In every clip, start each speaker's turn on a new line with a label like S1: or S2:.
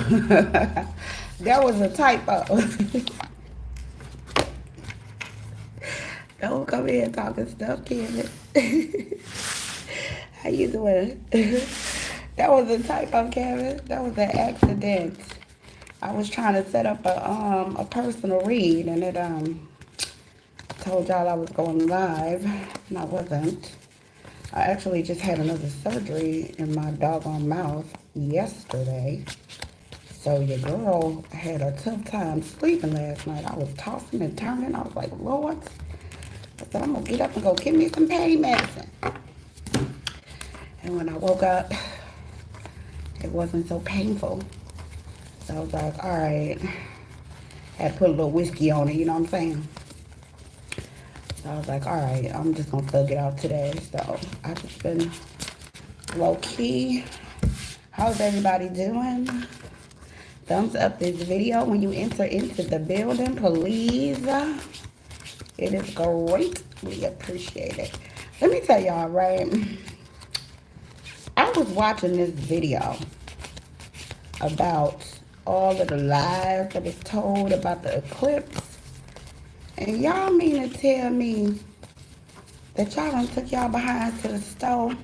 S1: That was a typo. Don't come here talking stuff, Kevin. How you doing? That was a typo, Kevin. That was an accident. I was trying to set up a personal read, and it told y'all I was going live, and I wasn't. I actually just had another surgery in my doggone mouth yesterday. So your girl had a tough time sleeping last night. I was tossing and turning. I was like, Lord. I said, I'm going to get up and go get me some pain medicine. And when I woke up, it wasn't so painful. So I was like, all right. Had to put a little whiskey on it, you know what I'm saying? So I was like, all right, I'm just going to thug it out today. So I've just been low-key. How's everybody doing? Thumbs up this video when you enter into the building, please. It is greatly appreciated. Let me tell y'all, right? I was watching this video about all of the lies that was told about the eclipse. And y'all mean to tell me that y'all done took y'all behinds to the store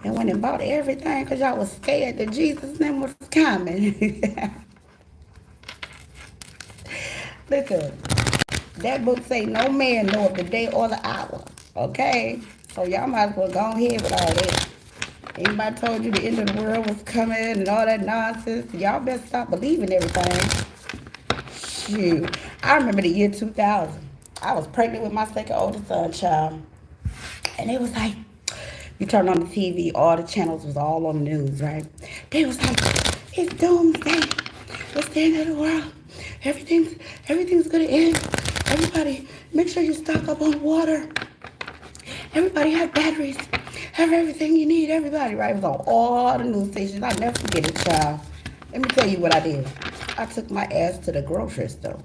S1: and went and bought everything because y'all was scared that Jesus' name was coming. Listen, that book say no man knoweth the day or the hour, okay? So y'all might as well go ahead with all that. Anybody told you the end of the world was coming and all that nonsense? Y'all better stop believing everything. Shoot. I remember the year 2000. I was pregnant with my second oldest son, child. And it was like, you turn on the TV, all the channels was all on the news, right? They was like, it's doomsday. It's the end of the world. Everything's gonna end. Everybody, make sure you stock up on water. Everybody have batteries. Have everything you need, everybody, right? It was on all the news stations. I'll never forget it, child. Let me tell you what I did. I took my ass to the grocery store.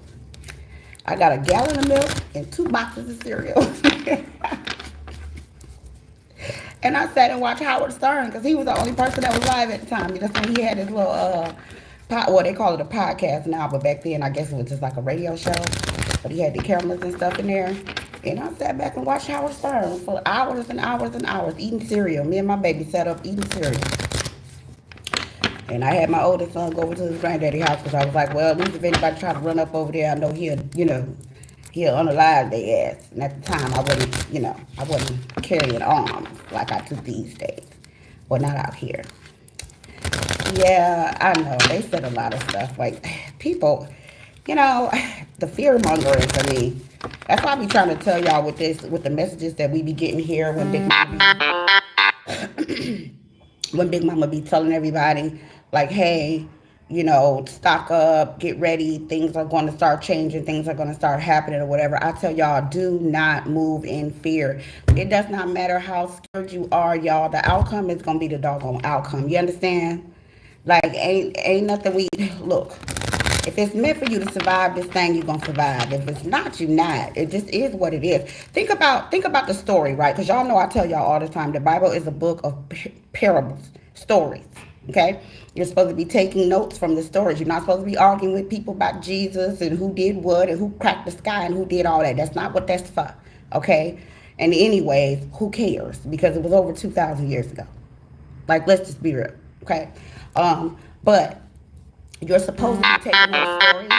S1: I got a gallon of milk and 2 boxes of cereal. And I sat and watched Howard Stern because he was the only person that was live at the time. You know, so he had his little, well, they call it a podcast now, but back then I guess it was just like a radio show. But he had the cameras and stuff in there. And I sat back and watched Howard Stern for hours and hours and hours eating cereal. Me and my baby sat up eating cereal. And I had my oldest son go over to his granddaddy's house because I was like, well, at least if anybody try to run up over there, I know he'll unalive their ass. And at the time, I wasn't carrying arms like I do these days. Well, not out here. Yeah, I know. They said a lot of stuff. Like, people, the fear mongering for me. That's why I be trying to tell y'all with the messages that we be getting here when Big Mama be telling everybody, like, hey, stock up, get ready, things are going to start changing, things are going to start happening or whatever. I tell y'all, do not move in fear. It does not matter how scared you are, y'all. The outcome is going to be the doggone outcome. You understand? Like, ain't nothing look. If it's meant for you to survive this thing, you're going to survive. If it's not, you're not. It just is what it is. Think about the story, right? Because y'all know I tell y'all all the time, the Bible is a book of parables, stories, okay? You're supposed to be taking notes from the stories. You're not supposed to be arguing with people about Jesus and who did what and who cracked the sky and who did all that. That's not what that's for, okay? And anyways, who cares? Because it was over 2,000 years ago. Like, let's just be real, okay? But you're supposed to be taking those stories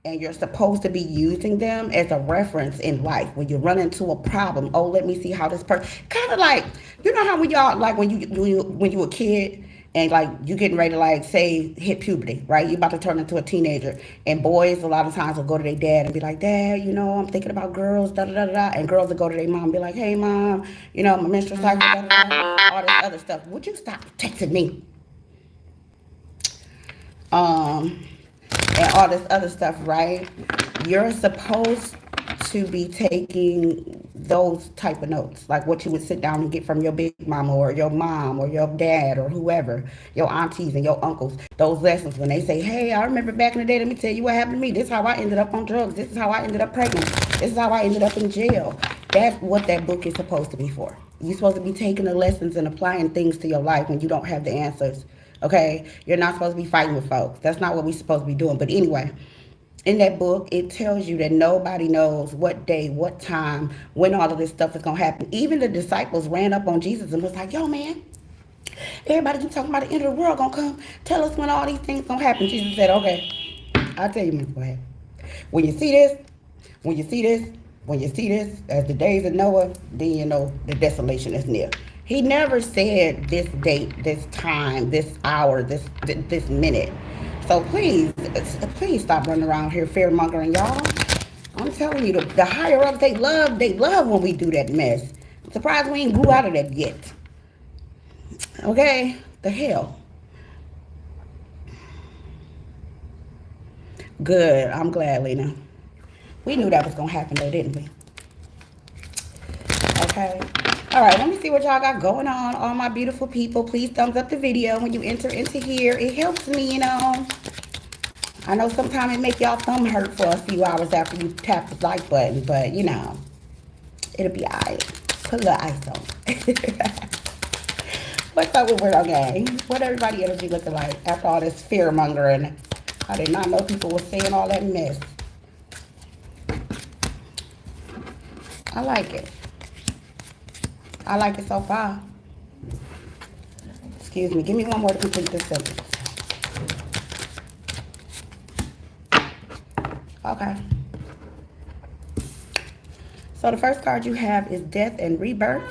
S1: and you're supposed to be using them as a reference in life. When you run into a problem, oh, let me see how this person, kind of like, you know how when y'all, like when you were a kid and like you getting ready to like say hit puberty, right? You about to turn into a teenager, and boys a lot of times will go to their dad and be like, Dad, I'm thinking about girls, da da da da, and girls will go to their mom and be like, hey mom, my menstrual cycle, da da da, all this other stuff. Would you stop texting me? And all this other stuff, right? You're supposed to be taking those type of notes, like what you would sit down and get from your big mama or your mom or your dad or whoever, your aunties and your uncles, those lessons when they say, hey, I remember back in the day, let me tell you what happened to me. This is how I ended up on drugs. This is how I ended up pregnant. This is how I ended up in jail. That's what that book is supposed to be for. You're supposed to be taking the lessons and applying things to your life when you don't have the answers Okay? You're not supposed to be fighting with folks. That's not what we're supposed to be doing. But anyway, in that book, it tells you that nobody knows what day, what time, when all of this stuff is going to happen. Even the disciples ran up on Jesus and was like, yo, man, everybody keep talking about the end of the world going to come. Tell us when all these things going to happen. Jesus said, okay, I'll tell you what's going to happen. When you see this, when you see this, when you see this, as the days of Noah, then you know the desolation is near. He never said this date, this time, this hour, this minute. So please stop running around here fear mongering, y'all. I'm telling you, the higher ups, they love when we do that mess. I'm surprised we ain't grew out of that yet. Okay, the hell. Good. I'm glad, Lena. We knew that was gonna happen though, didn't we? Okay. All right, let me see what y'all got going on. All my beautiful people, please thumbs up the video when you enter into here. It helps me, you know. I know sometimes it make y'all thumb hurt for a few hours after you tap the like button, but you know, it'll be all right. Put a little ice on it. What's up with Weirdo Gang? What everybody energy looking like after all this fear mongering? I did not know people were saying all that mess. I like it. I like it so far. Excuse me. Give me one more to complete this sentence. Okay. So the first card you have is Death and Rebirth.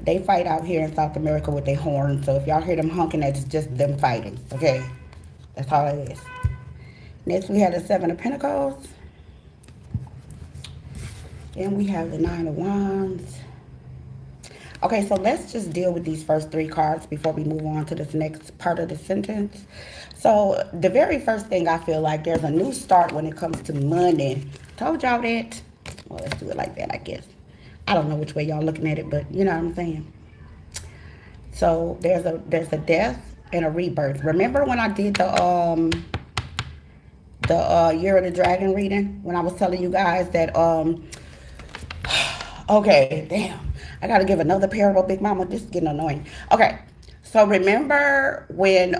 S1: They fight out here in South America with their horns. So if y'all hear them honking, that's just them fighting. Okay? That's all it is. Next we have the Seven of Pentacles. Then we have the Nine of Wands. Okay, so let's just deal with these first three cards before we move on to this next part of the sentence. So the very first thing, I feel like there's a new start when it comes to money. Told y'all that. Well, let's do it like that, I guess. I don't know which way y'all looking at it, but you know what I'm saying. So there's a death and a rebirth. Remember when I did the Year of the Dragon reading, when I was telling you guys that okay, damn. I gotta give another parable, Big Mama. This is getting annoying. Okay, so remember when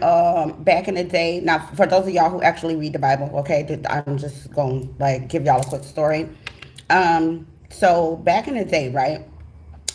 S1: back in the day, now for those of y'all who actually read the Bible, okay, I'm just gonna like give y'all a quick story. So back in the day, right,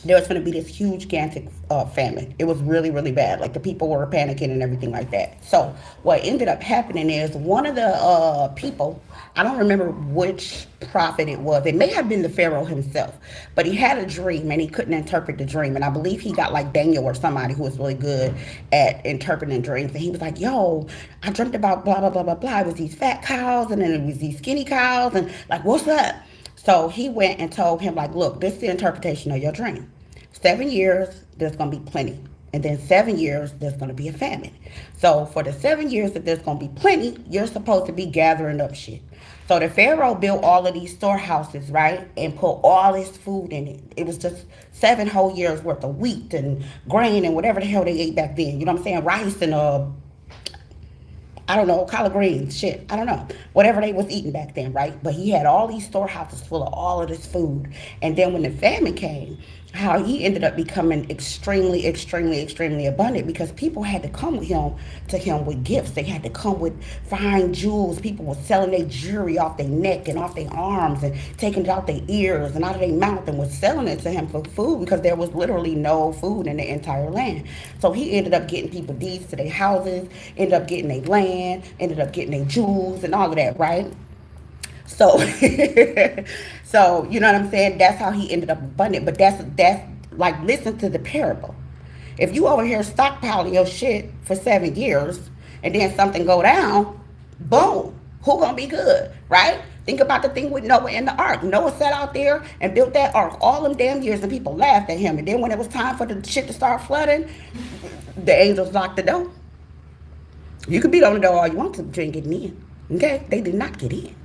S1: there was going to be this huge gigantic famine. It was really, really bad. Like the people were panicking and everything like that. So what ended up happening is one of the people, I don't remember which prophet it was. It may have been the Pharaoh himself, but he had a dream and he couldn't interpret the dream. And I believe he got like Daniel or somebody who was really good at interpreting dreams. And he was like, yo, I dreamt about blah, blah, blah, blah, blah. It was these fat cows and then it was these skinny cows and like, what's up? So he went and told him like, look, this is the interpretation of your dream. 7 years, there's going to be plenty. And then 7 years, there's going to be a famine. So for the 7 years that there's going to be plenty, you're supposed to be gathering up shit. So the Pharaoh built all of these storehouses, right? And put all his food in it. It was just 7 whole years worth of wheat and grain and whatever the hell they ate back then. You know what I'm saying? Rice and I don't know, collard greens, shit, I don't know. Whatever they was eating back then, right? But he had all these storehouses full of all of this food. And then when the famine came, how he ended up becoming extremely, extremely, extremely abundant because people had to come to him with gifts. They had to come with fine jewels. People were selling their jewelry off their neck and off their arms and taking it out their ears and out of their mouth and was selling it to him for food because there was literally no food in the entire land. So he ended up getting people deeds to their houses, ended up getting their land, ended up getting their jewels and all of that, right? So, so you know what I'm saying? That's how he ended up abundant. But that's like, listen to the parable. If you over here stockpiling your shit for 7 years and then something go down, boom, who gonna be good, right? Think about the thing with Noah and the ark. Noah sat out there and built that ark all them damn years and people laughed at him. And then when it was time for the shit to start flooding, the angels locked the door. You could beat on the door all you want to, but you ain't getting in. Okay? They did not get in.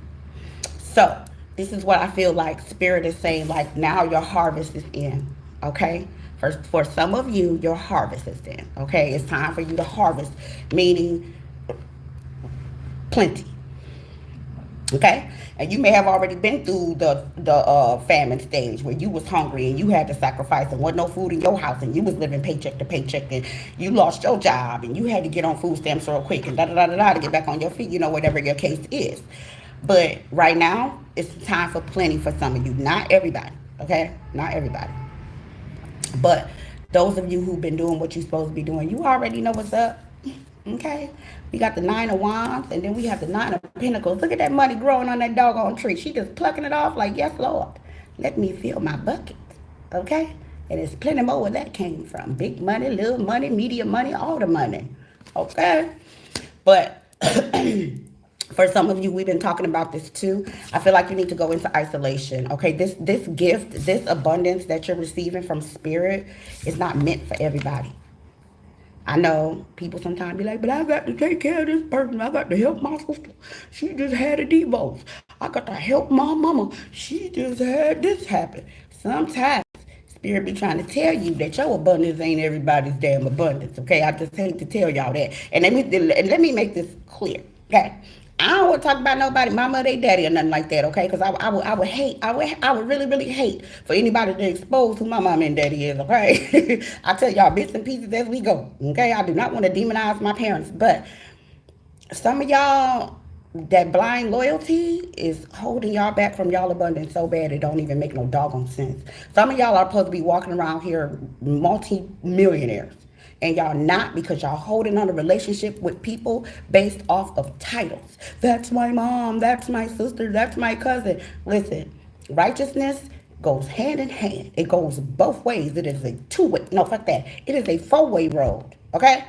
S1: So this is what I feel like Spirit is saying, like now your harvest is in, okay? For some of you, your harvest is in, okay? It's time for you to harvest, meaning plenty. Okay, and you may have already been through the famine stage where you was hungry and you had to sacrifice and wasn't no food in your house and you was living paycheck to paycheck and you lost your job and you had to get on food stamps real quick and da da da da da to get back on your feet, you know, whatever your case is. But right now it's time for plenty for some of you, not everybody. Okay, not everybody, but those of you who've been doing what you're supposed to be doing, you already know what's up. Okay, we got the Nine of Wands, and then we have the Nine of Pentacles. Look at that money growing on that doggone tree. She just plucking it off like, yes, Lord. Let me fill my bucket. Okay, and there's plenty more where that came from. Big money, little money, medium money, all the money. Okay, but for some of you, we've been talking about this too. I feel like you need to go into isolation. Okay, this gift, this abundance that you're receiving from spirit is not meant for everybody. I know people sometimes be like, but I got to take care of this person. I got to help my sister. She just had a divorce. I got to help my mama. She just had this happen. Sometimes spirit be trying to tell you that your abundance ain't everybody's damn abundance. Okay, I just hate to tell y'all that. And let me make this clear. Okay, I don't want to talk about nobody, mama or they daddy or nothing like that, okay? Because I would really, really hate for anybody to expose who my mama and daddy is, okay? I tell y'all bits and pieces as we go, okay? I do not want to demonize my parents, but some of y'all, that blind loyalty is holding y'all back from y'all abundance so bad it don't even make no doggone sense. Some of y'all are supposed to be walking around here multi-millionaires. And y'all not, because y'all holding on a relationship with people based off of titles. That's my mom, that's my sister, that's my cousin. Listen, righteousness goes hand in hand. It goes both ways. It is a two-way, no, fuck that. It is a four-way road, okay?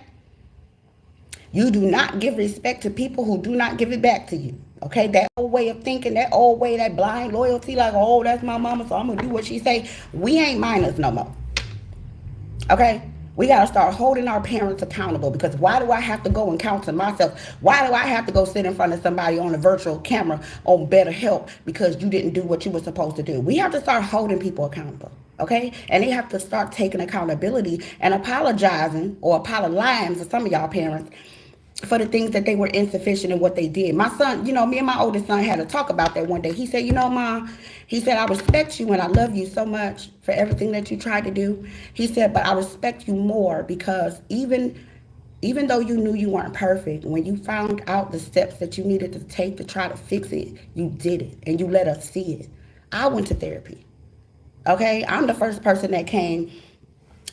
S1: You do not give respect to people who do not give it back to you. Okay, that old way of thinking, that old way, that blind loyalty, like, oh, that's my mama, so I'm gonna do what she say. We ain't minors no more. Okay? We got to start holding our parents accountable, because why do I have to go and counsel myself? Why do I have to go sit in front of somebody on a virtual camera on BetterHelp because you didn't do what you were supposed to do? We have to start holding people accountable, okay? And they have to start taking accountability and apologizing or apologizing for some of y'all parents for the things that they were insufficient in what they did. My son, you know, me and my oldest son had a talk about that one day. He said, you know, Mom, he said, I respect you and I love you so much for everything that you tried to do. He said, but I respect you more because even though you knew you weren't perfect, when you found out the steps that you needed to take to try to fix it, you did it and you let us see it. I went to therapy. Okay, I'm the first person that came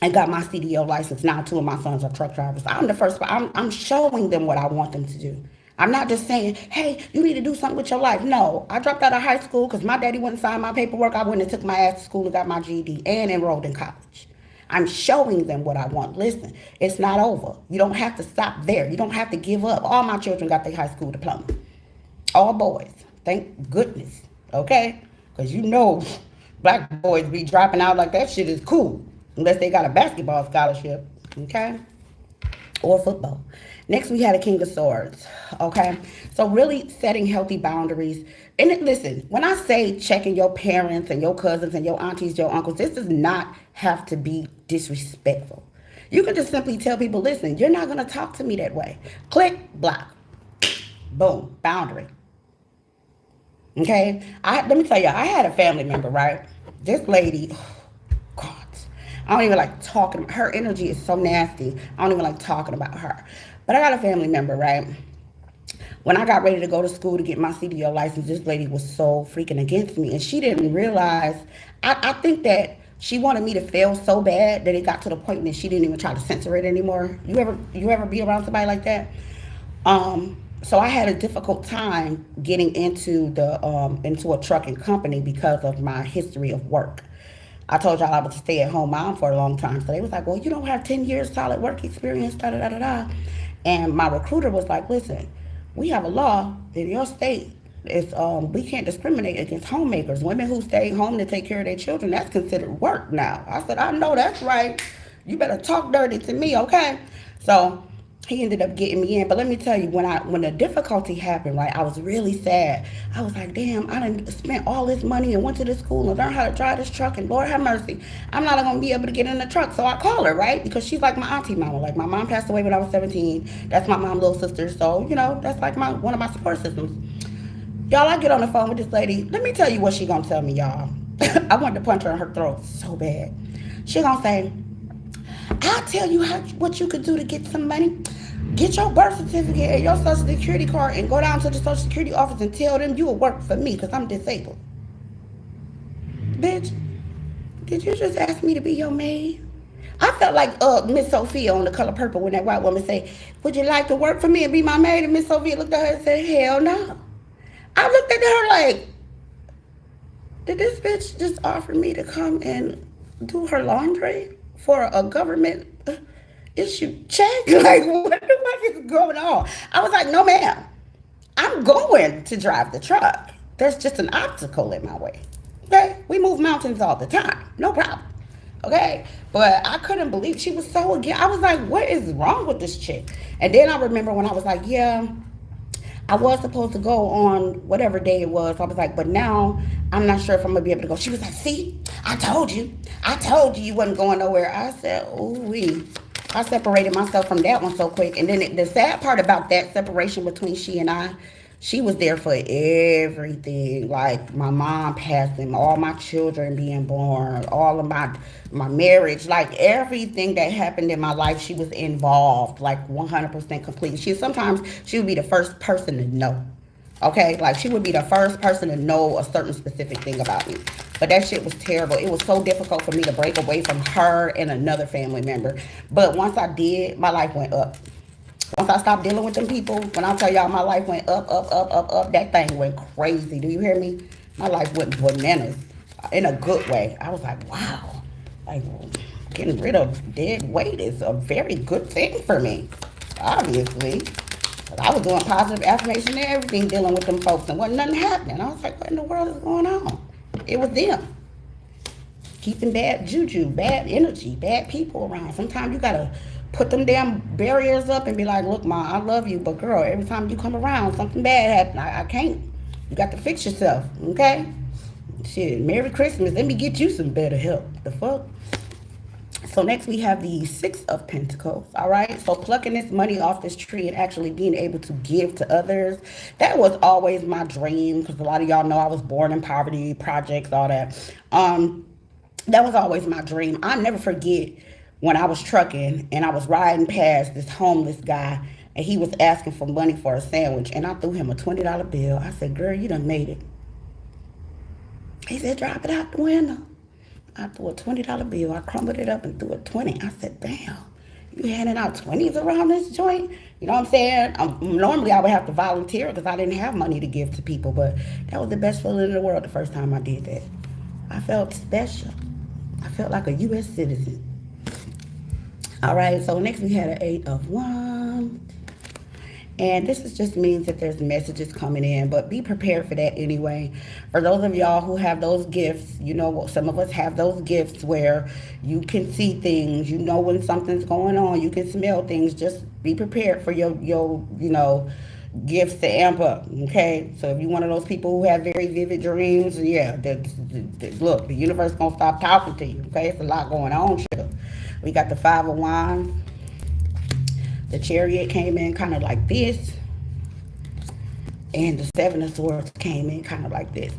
S1: and got my CDL license. Now 2 of my sons are truck drivers. I'm the first. I'm showing them what I want them to do. I'm not just saying, hey, you need to do something with your life. No, I dropped out of high school because my daddy wouldn't sign my paperwork. I went and took my ass to school and got my GED and enrolled in college. I'm showing them what I want. Listen, it's not over. You don't have to stop there. You don't have to give up. All my children got their high school diploma. All boys. Thank goodness. Okay? Because you know black boys be dropping out like that shit is cool. Unless they got a basketball scholarship, okay? Or football. Next, we had a King of Swords, okay? So really setting healthy boundaries. And listen, when I say checking your parents and your cousins and your aunties, your uncles, this does not have to be disrespectful. You can just simply tell people, listen, you're not going to talk to me that way. Click, block. Boom, boundary. Okay? Let me tell you, I had a family member, right? This lady... I don't even like talking. Her energy is so nasty. I don't even like talking about her. But I got a family member, right? When I got ready to go to school to get my CDL license, this lady was so freaking against me. And she didn't realize, I think that she wanted me to fail so bad that it got to the point that she didn't even try to censor it anymore. You ever be around somebody like that? So I had a difficult time getting into a trucking company because of my history of work. I told y'all I was a stay-at-home mom for a long time. So they was like, well, you don't have 10 years solid work experience, da-da-da-da-da. And my recruiter was like, listen, we have a law in your state. It's we can't discriminate against homemakers. Women who stay home to take care of their children, that's considered work now. I said, I know that's right. You better talk dirty to me, okay? So he ended up getting me in. But let me tell you, when the difficulty happened, right, I was really sad. I was like, damn, I done spent all this money and went to this school and learned how to drive this truck, and Lord have mercy, I'm not going to be able to get in the truck. So I call her, right, because she's like my auntie mama. Like, my mom passed away when I was 17. That's my mom's little sister. So, you know, that's like one of my support systems. Y'all, I get on the phone with this lady. Let me tell you what she gonna tell me, y'all. I wanted to punch her in her throat so bad. She gonna say, I'll tell you what you could do to get some money. Get your birth certificate and your social security card and go down to the social security office and tell them you will work for me because I'm disabled. Bitch, did you just ask me to be your maid? I felt like Miss Sophia on The Color Purple when that white woman said, would you like to work for me and be my maid? And Miss Sophia looked at her and said, hell no. I looked at her like, did this bitch just offer me to come and do her laundry for a government issue check? Like, what the fuck is going on? I was like, no, ma'am. I'm going to drive the truck. There's just an obstacle in my way. Okay? We move mountains all the time. No problem. Okay? But I couldn't believe she was so against. I was like, what is wrong with this chick? And then I remember when I was like, yeah, I was supposed to go on whatever day it was. I was like, but now I'm not sure if I'm going to be able to go. She was like, see, I told you you wasn't going nowhere. I said, ooh-wee. I separated myself from that one so quick. And then the sad part about that separation between she and I, she was there for everything. Like my mom passing, all my children being born, all of my marriage, like everything that happened in my life, she was involved, like 100% complete. Sometimes she would be the first person to know. Okay, like she would be the first person to know a certain specific thing about me. But that shit was terrible. It was so difficult for me to break away from her and another family member. But once I did, my life went up. Once I stopped dealing with them people, when I tell y'all my life went up, that thing went crazy. Do you hear me? My life went bananas in a good way. I was like, wow, like getting rid of dead weight is a very good thing for me, obviously. I was doing positive affirmation and everything, dealing with them folks, and wasn't nothing happening. I was like, what in the world is going on? It was them. Keeping bad juju, bad energy, bad people around. Sometimes you gotta put them damn barriers up and be like, look, Ma, I love you, but girl, every time you come around, something bad happens. I can't. You got to fix yourself, okay? Shit, Merry Christmas. Let me get you some better help. The fuck? So next we have the Six of Pentacles, all right? So plucking this money off this tree and actually being able to give to others, that was always my dream, because a lot of y'all know I was born in poverty, projects, all that. That was always my dream. I'll never forget when I was trucking and I was riding past this homeless guy and he was asking for money for a sandwich, and I threw him a $20 bill. I said, girl, you done made it. He said, drop it out the window. I threw a $20 bill. I crumbled it up and threw a 20. I said, damn, you handing out 20s around this joint? You know what I'm saying? Normally I would have to volunteer because I didn't have money to give to people, but that was the best feeling in the world the first time I did that. I felt special. I felt like a U.S. citizen. All right, so next we had an 8 of Wands. And this just means that there's messages coming in, but be prepared for that anyway. For those of y'all who have those gifts, you know, some of us have those gifts where you can see things, you know when something's going on, you can smell things. Just be prepared for your you know, gifts to amp up, okay? So if you're one of those people who have very vivid dreams, yeah, look, the universe gonna stop talking to you, okay? It's a lot going on, shit. We got the 5 of Wands. The Chariot came in kind of like this. And the 7 of Swords came in kind of like this.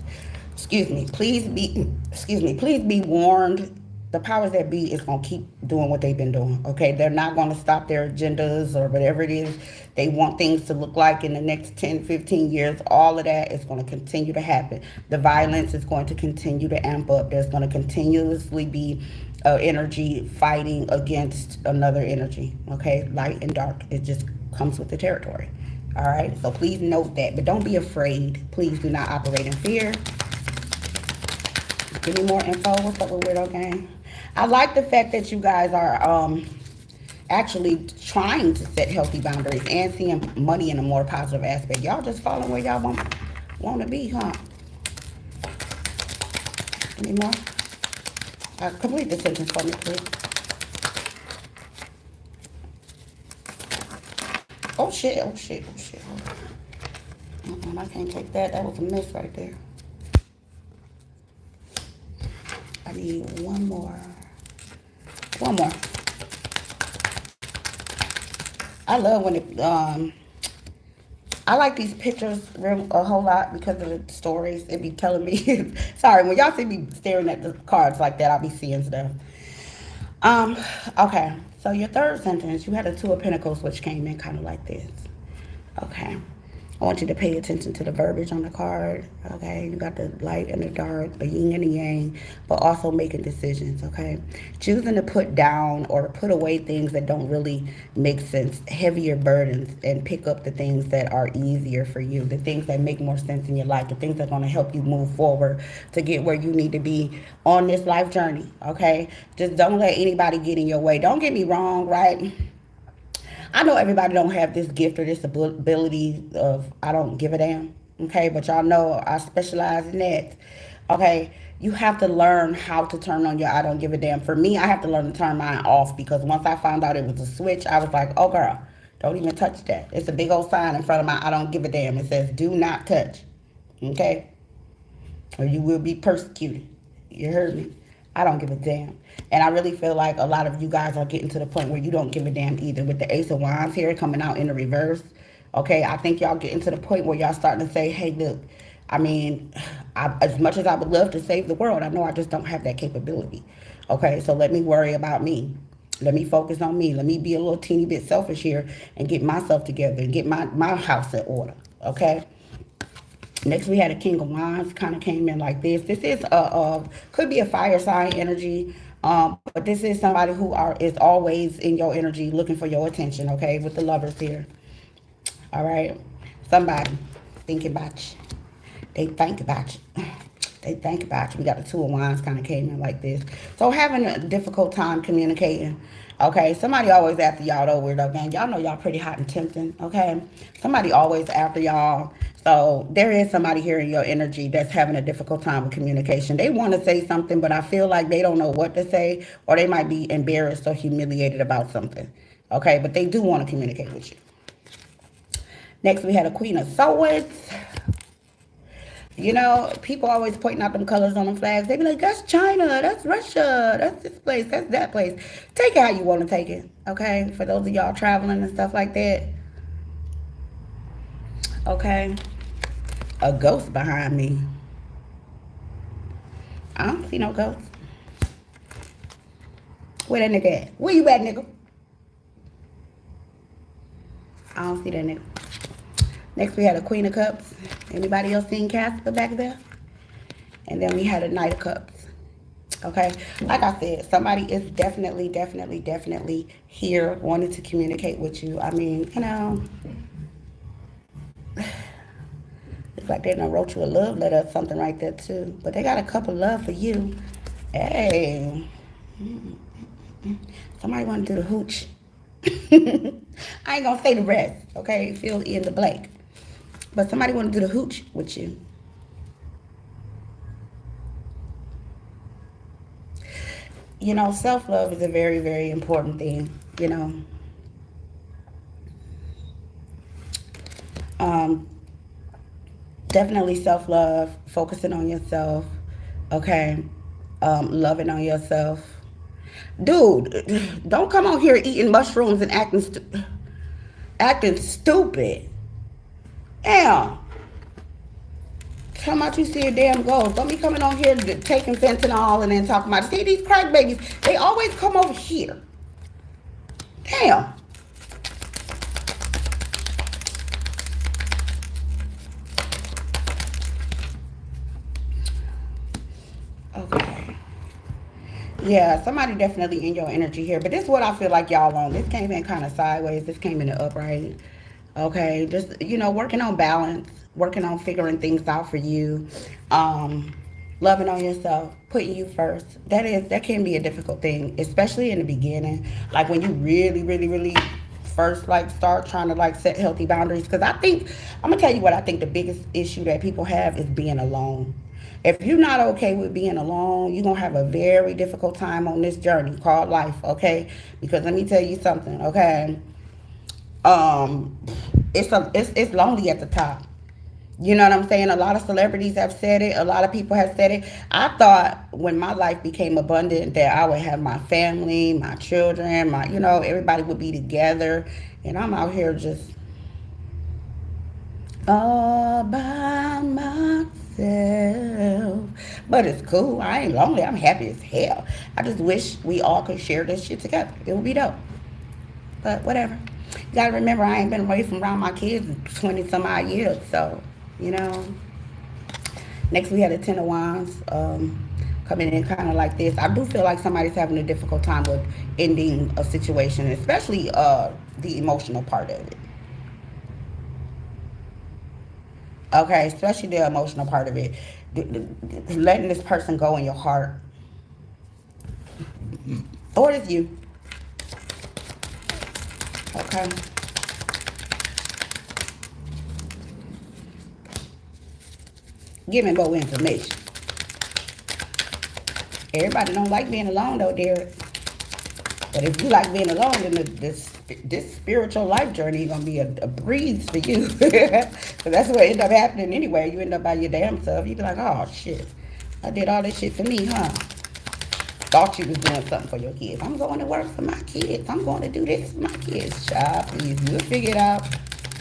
S1: Please be warned. The powers that be is going to keep doing what they've been doing, okay? They're not going to stop their agendas or whatever it is they want things to look like in the next 10, 15 years. All of that is going to continue to happen. The violence is going to continue to amp up. There's going to continuously be energy fighting against another energy, okay? Light and dark. It just comes with the territory, all right? So please note that, but don't be afraid. Please do not operate in fear. Give me more info. What's up with Weirdo Gang? I like the fact that you guys are actually trying to set healthy boundaries and seeing money in a more positive aspect. Y'all just following where y'all want to be, huh? Any more? Complete the sentence for me, please. Oh, shit. I can't take that. That was a miss right there. I need one more. I I like these pictures a whole lot because of the stories. It be telling me. Sorry, when y'all see me staring at the cards like that, I'll be seeing stuff. Um, okay. So your third sentence, you had a Two of Pentacles, which came in kind of like this. Okay. I want you to pay attention to the verbiage on the card. Okay. You got the light and the dark, the yin and the yang, but also making decisions. Okay. Choosing to put down or put away things that don't really make sense, heavier burdens, and pick up the things that are easier for you, the things that make more sense in your life, the things that are going to help you move forward to get where you need to be on this life journey. Okay. Just don't let anybody get in your way. Don't get me wrong, right? I know everybody don't have this gift or this ability of I don't give a damn. Okay, but y'all know I specialize in that. Okay, you have to learn how to turn on your I don't give a damn. For me, I have to learn to turn mine off because once I found out it was a switch, I was like, oh girl, don't even touch that. It's a big old sign in front of my I don't give a damn. It says do not touch. Okay, or you will be persecuted. You heard me? I don't give a damn. And I really feel like a lot of you guys are getting to the point where you don't give a damn either. With the Ace of Wands here coming out in the reverse. Okay, I think y'all getting to the point where y'all starting to say, hey, look, I mean, as much as I would love to save the world, I know I just don't have that capability. Okay, so let me worry about me. Let me focus on me. Let me be a little teeny bit selfish here and get myself together and get my house in order. Okay? Next, we had a King of Wands, kind of came in like this. This is could be a fire sign energy, but this is somebody who is always in your energy, looking for your attention. Okay, with the Lovers here. All right, somebody thinking about you. They think about you. They think about you. We got the Two of Wands kind of came in like this. So having a difficult time communicating. Okay, somebody always after y'all though, weirdo gang. Y'all know y'all pretty hot and tempting. Okay, somebody always after y'all. So there is somebody here in your energy that's having a difficult time with communication. They want to say something, but I feel like they don't know what to say, or they might be embarrassed or humiliated about something. Okay, but they do want to communicate with you. Next, we had a Queen of Swords. You know, people always pointing out them colors on them flags. They be like, that's China, that's Russia, that's this place, that's that place. Take it how you want to take it, okay? For those of y'all traveling and stuff like that. Okay. A ghost behind me. I don't see no ghost. Where that nigga at? Where you at, nigga? I don't see that nigga. Next, we had a Queen of Cups. Anybody else seen Casper back there? And then we had a Knight of Cups. Okay? Like I said, somebody is definitely here wanting to communicate with you. I mean, you know, it's like they done wrote you a love letter or something like that too. But they got a couple love for you. Hey. Somebody want to do the hooch. I ain't gonna say the rest, okay? Fill in the blank. But somebody want to do the hooch with you. You know, self-love is a very important thing, you know. Definitely self-love, focusing on yourself, okay? Loving on yourself. Dude, don't come on here eating mushrooms and acting stupid. Damn. Come out, you see a damn ghost. Don't be coming on here taking fentanyl and then talking about, see these crack babies, they always come over here. Damn. Okay. Yeah, somebody definitely in your energy here. But this is what I feel like y'all on. This came in kind of sideways. This came in the upright. Okay, just, you know, working on balance, working on figuring things out for you, loving on yourself, putting you first. That can be a difficult thing, especially in the beginning, like when you really first like start trying to like set healthy boundaries. Because I'm gonna tell you what I think the biggest issue that people have is being alone. If you're not okay with being alone, you're gonna have a very difficult time on this journey called life. Okay, because let me tell you something. Okay, it's lonely at the top. You know what I'm saying? A lot of celebrities have said it. A lot of people have said it. I thought when my life became abundant that I would have my family, my children, everybody would be together. And I'm out here just all by myself. But it's cool. I ain't lonely. I'm happy as hell. I just wish we all could share this shit together. It would be dope. But whatever. You gotta remember, I ain't been away from around my kids in 20 some odd years. So, you know. Next, we had a Ten of Wands coming in kind of like this. I do feel like somebody's having a difficult time with ending a situation, especially the emotional part of it. Okay, especially the emotional part of it. Letting this person go in your heart. Or it's you. Okay. Give me more information. Everybody don't like being alone though, Derek. But if you like being alone, then this spiritual life journey is gonna be a breeze for you. So that's what end up happening anyway. You end up by your damn self. You be like, oh shit, I did all this shit for me, huh? Thought you was doing something for your kids. I'm going to work for my kids. I'm going to do this for my kids. Child, please, you'll figure it out.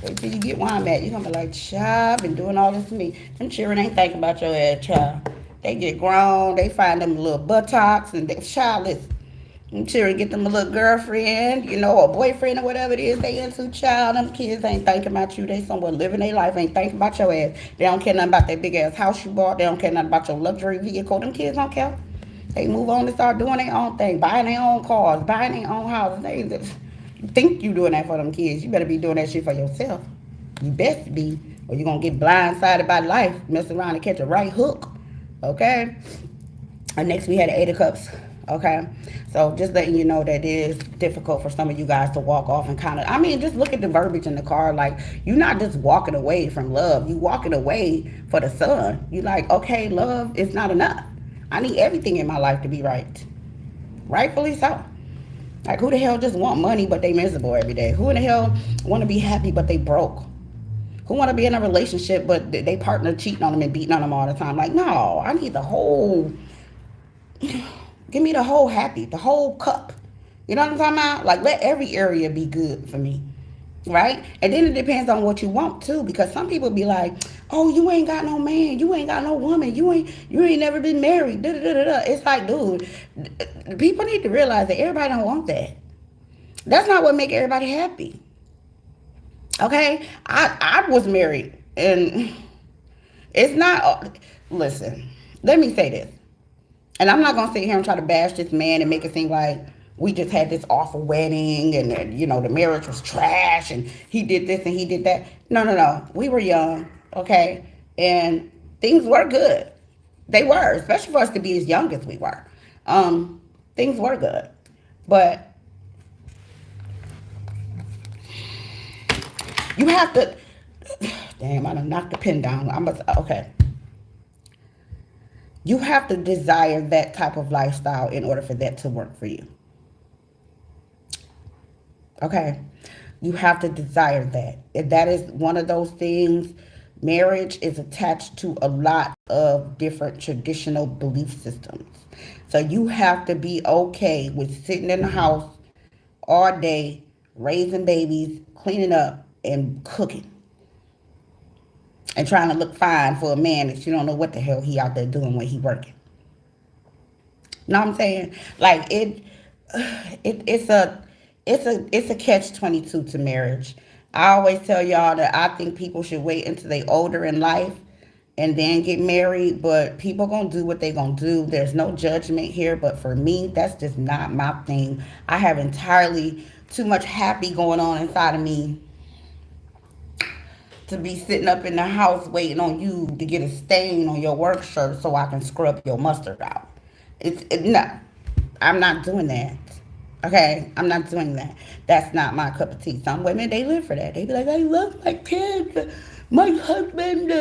S1: Wait till you get where I'm at. You're going to be like, child, been doing all this for me. Them children ain't thinking about your ass, child. They get grown. They find them little buttocks and they, child, listen. Them children get them a little girlfriend, you know, or boyfriend or whatever it is they into, child. Them kids ain't thinking about you. They somewhere living their life, ain't thinking about your ass. They don't care nothing about that big ass house you bought. They don't care nothing about your luxury vehicle. Them kids don't care. They move on and start doing their own thing, buying their own cars, buying their own houses. You think you doing that for them kids. You better be doing that shit for yourself. You best be, or you're going to get blindsided by life, mess around and catch a right hook. Okay? And next we had the Eight of Cups. Okay? So just letting you know that it is difficult for some of you guys to walk off and kind of, I mean, just look at the verbiage in the card. Like, you're not just walking away from love. You walking away for the sun. You like, okay, love is not enough. I need everything in my life to be right. Rightfully so. Like, who the hell just want money but they miserable every day? Who in the hell want to be happy but they broke? Who want to be in a relationship but they partner cheating on them and beating on them all the time? Like, no, I need the whole, give me the whole happy, the whole cup. You know what I'm talking about? Like, let every area be good for me. Right? And then it depends on what you want too, because some people be like, oh, you ain't got no man, you ain't got no woman, you ain't never been married. Da, da, da, da. It's like, dude, people need to realize that everybody don't want that. That's not what make everybody happy. Okay? I was married, and it's not, listen, let me say this. And I'm not gonna sit here and try to bash this man and make it seem like we just had this awful wedding and you know the marriage was trash and he did this and he did that. No, no, no. We were young, okay, and things were good. They were, especially for us to be as young as we were. Things were good, but you have to. Damn, I done knocked the pin down. Okay. You have to desire that type of lifestyle in order for that to work for you. Okay? You have to desire that. If that is one of those things, marriage is attached to a lot of different traditional belief systems. So you have to be okay with sitting in the house all day, raising babies, cleaning up, and cooking. And trying to look fine for a man that you don't know what the hell he out there doing when he working. Know what I'm saying? Like it's a catch-22 to marriage. I always tell y'all that I think people should wait until they older in life and then get married, but people gonna do what they gonna do. There's no judgment here, but for me, that's just not my thing. I have entirely too much happy going on inside of me to be sitting up in the house waiting on you to get a stain on your work shirt so I can scrub your mustard out. No, I'm not doing that. Okay, I'm not doing that. That's not my cup of tea. Some women, they live for that. They be like, I love my kids, my husband.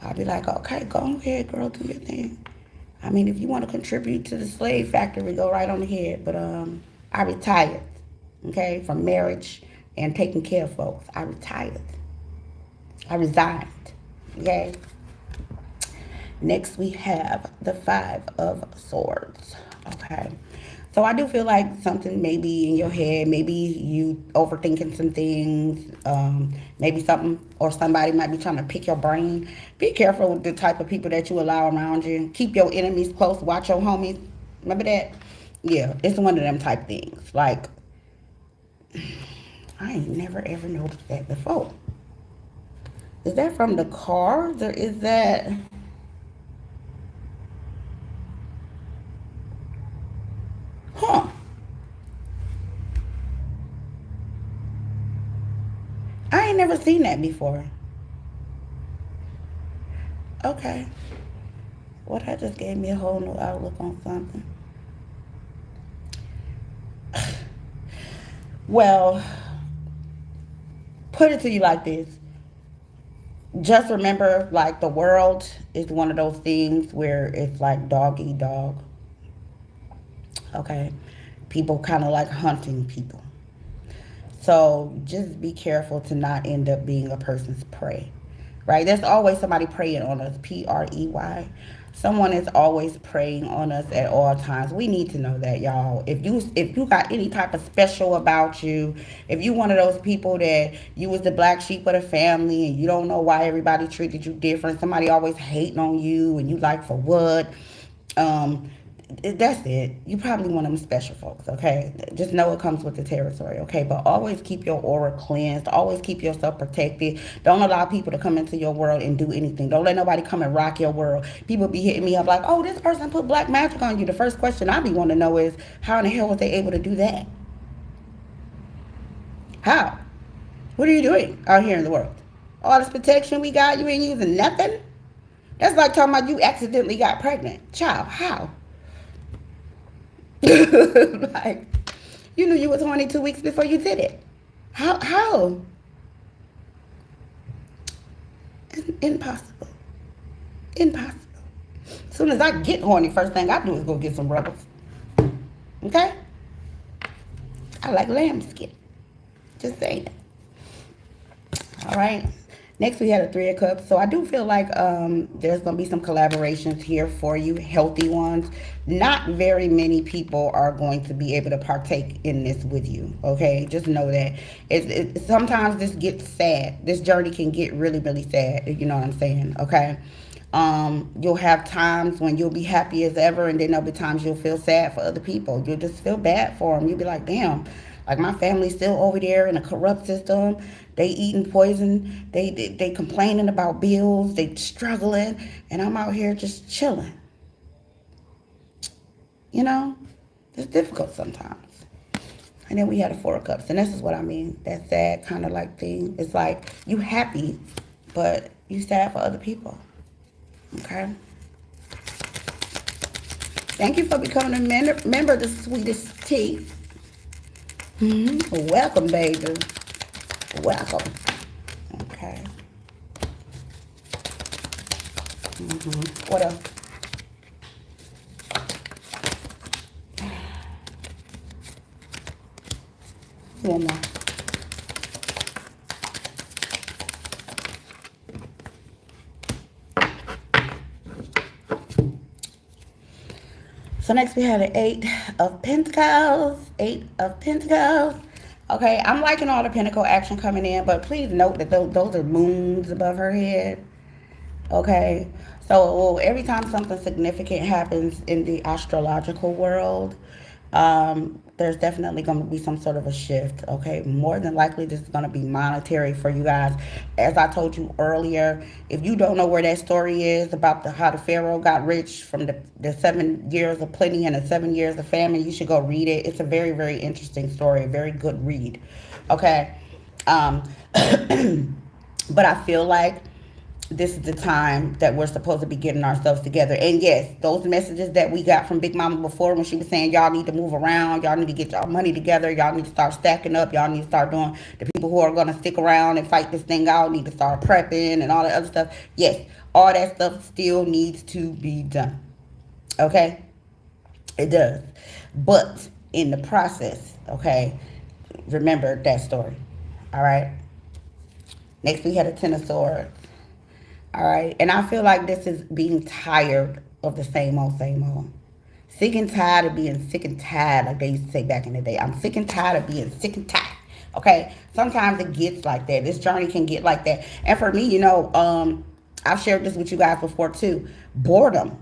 S1: I'll be like, okay, go ahead, girl, do your thing. I mean, if you want to contribute to the slave factory, go right on ahead. But I retired, okay, from marriage and taking care of folks. I retired. I resigned, okay? Next, we have the Five of Swords, okay? So I do feel like something may be in your head. Maybe you overthinking some things. Maybe something or somebody might be trying to pick your brain. Be careful with the type of people that you allow around you. Keep your enemies close. Watch your homies. Remember that? Yeah, it's one of them type things. Like, I ain't never ever noticed that before. Is that from the cards or is that... Huh. I ain't never seen that before. Okay. Well, that just gave me a whole new outlook on something. Well, put it to you like this. Just remember, like, the world is one of those things where it's like dog eat dog. Okay? People kind of like hunting people. So just be careful to not end up being a person's prey, right? There's always somebody preying on us, Prey. Someone is always preying on us at all times. We need to know that, y'all. If you got any type of special about you, if you one of those people that you was the black sheep of the family and you don't know why everybody treated you different, somebody always hating on you and you like for what, um, that's it. You probably one of them special folks, okay? Just know it comes with the territory, okay? But always keep your aura cleansed. Always keep yourself protected. Don't allow people to come into your world and do anything. Don't let nobody come and rock your world. People be hitting me up like, oh, this person put black magic on you. The first question I be wanting to know is, how in the hell was they able to do that? How? What are you doing out here in the world? All this protection we got, you ain't using nothing? That's like talking about you accidentally got pregnant. Child, how? Like, you knew you was horny 2 weeks before you did it. How? Impossible. Impossible. As soon as I get horny, first thing I do is go get some rubbers. Okay? I like lamb skin. Just saying. All right. Next, we had a Three of Cups. So I do feel like there's going to be some collaborations here for you, healthy ones. Not very many people are going to be able to partake in this with you, okay? Just know that. Sometimes this gets sad. This journey can get really, really sad, if you know what I'm saying, okay? You'll have times when you'll be happy as ever, and then there'll be times you'll feel sad for other people. You'll just feel bad for them. You'll be like, damn, like my family's still over there in a corrupt system. They eating poison. They complaining about bills. They struggling, and I'm out here just chilling. You know, it's difficult sometimes. And then we had a Four of Cups, and this is what I mean. That sad kind of like thing. It's like you happy, but you sad for other people. Okay. Thank you for becoming a member of the Sweetest Tea. Welcome, baby. Welcome. Okay. What else? One more. So next we have the Eight of Pentacles. Eight of Pentacles. Okay, I'm liking all the Pentacle action coming in, but please note that those are moons above her head. Okay, so every time something significant happens in the astrological world, there's definitely going to be some sort of a shift. Okay, more than likely this is going to be monetary for you guys. As I told you earlier, if you don't know where that story is about how the Pharaoh got rich from the 7 years of plenty and the 7 years of famine, you should go read it. It's a very, very interesting story, a very good read. Okay, but I feel like this is the time that we're supposed to be getting ourselves together. And yes, those messages that we got from Big Mama before when she was saying y'all need to move around, y'all need to get y'all money together, y'all need to start stacking up, y'all need to start doing, the people who are going to stick around and fight this thing out need to start prepping and all that other stuff. Yes, all that stuff still needs to be done. Okay? It does. But in the process, okay, remember that story. All right? Next we had a Ten of Swords. All right. And I feel like this is being tired of the same old, same old. Sick and tired of being sick and tired, like they used to say back in the day. I'm sick and tired of being sick and tired. Okay, sometimes it gets like that. This journey can get like that. And for me, I've shared this with you guys before too. Boredom.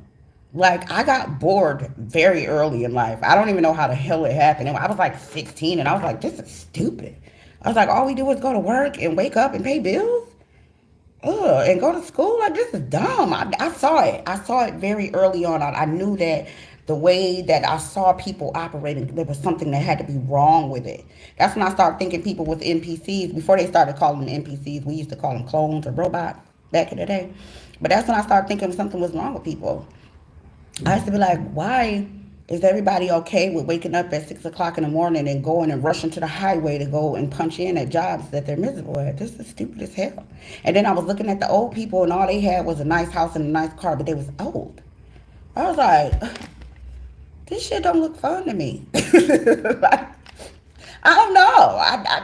S1: Like, I got bored very early in life. I don't even know how the hell it happened. I was like 16 and I was like, this is stupid. I was like, all we do is go to work and wake up and pay bills. And go to school. Like, this is dumb. I saw it. I saw it very early on. I knew that the way that I saw people operating, there was something that had to be wrong with it. That's when I started thinking people with NPCs. Before they started calling them NPCs, we used to call them clones or robots back in the day. But that's when I started thinking something was wrong with people. I used to be like, why is everybody okay with waking up at 6 o'clock in the morning and going and rushing to the highway to go and punch in at jobs that they're miserable at? This is stupid as hell. And then I was looking at the old people and all they had was a nice house and a nice car, but they was old. I was like, this shit don't look fun to me. Like, I don't know.